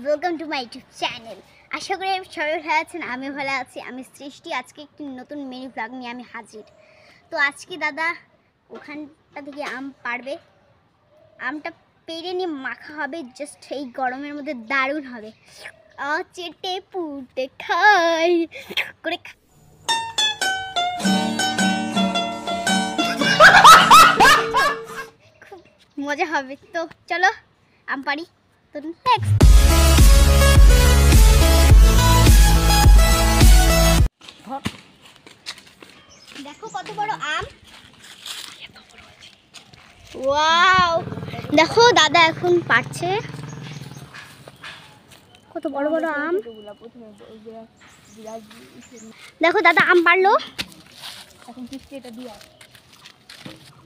Welcome to my YouTube channel. আশা করি সবাই ভালো আছেন, আমিও ভালো আছি। আমি সৃষ্টি। আজকে একটি নতুন মিনি ব্লগ নিয়ে আমি হাজির। তো আজকে দাদা ওখানটা থেকে আম পাড়বে, আমটা পেড়ে নিয়ে মাখা হবে। জাস্ট এই গরমের মধ্যে দারুণ হবে। চেটে পুটে খাই করে খুব মজা হবে। তো চলো আম পাড়ি। তো নেক্সট দেখো কত বড় আম। ওয়াও, দেখো দাদা এখন পাড়ছে কত বড় বড় আম। দেখো দাদা আম পাড়লো।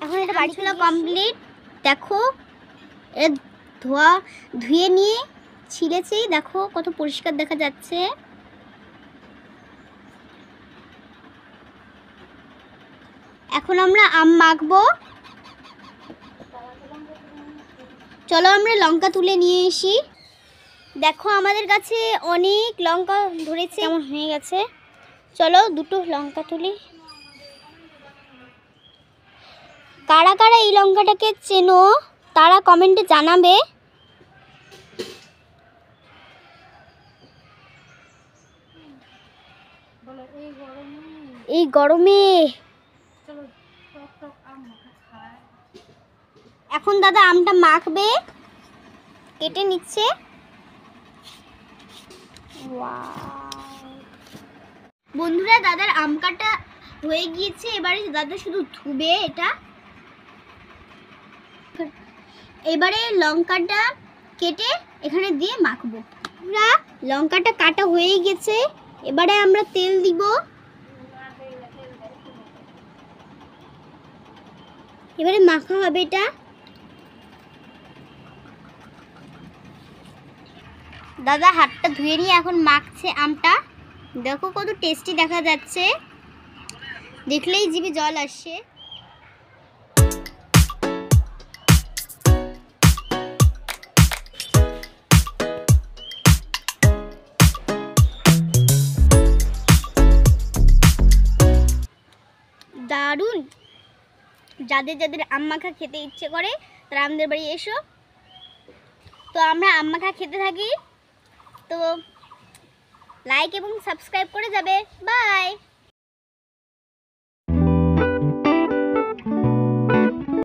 এখন এটা বাড়ি ছিল কমপ্লিট। দেখো এর ধুয়ে নিয়ে ছিলেছি, দেখো কত পরিষ্কার দেখা যাচ্ছে। এখন আমরা আম মাখবো। চলো আমরা লঙ্কা তুলে নিয়ে আসি। দেখো আমাদের কাছে অনেক লঙ্কা ধরেছে, এমন হয়ে গেছে। চলো দুটো লঙ্কা তুলি। কারা কারা এই লঙ্কাটাকে চেনো তারা কমেন্টে জানাবে। এই গরমে এখন দাদা আমটা মাখবে, কেটে নিচ্ছে। বন্ধুরা দাদার আম কাটা হয়ে গিয়েছে, এবারে দাদা শুধু ধুবে এটা। এবারে লঙ্কাটা কেটে এখানে দিয়ে মাখবো। লঙ্কাটা কাটা হয়ে গেছে, এবারে আমরা তেল দিব। এবারে মাখা হবে এটা। দাদা হাতটা ধুয়ে নিয়ে এখন মাখছে আমটা। দেখো কত টেস্টি দেখা যাচ্ছে, দেখলেই জিভে জল আসছে। দারুণ। যাদের যাদের আম মাখা খেতে ইচ্ছে করে তারা আমাদের বাড়ি এসো। তো আমরা আম মাখা খেতে থাকি। তো লাইক এবং সাবস্ক্রাইব করে যাবে। বাই।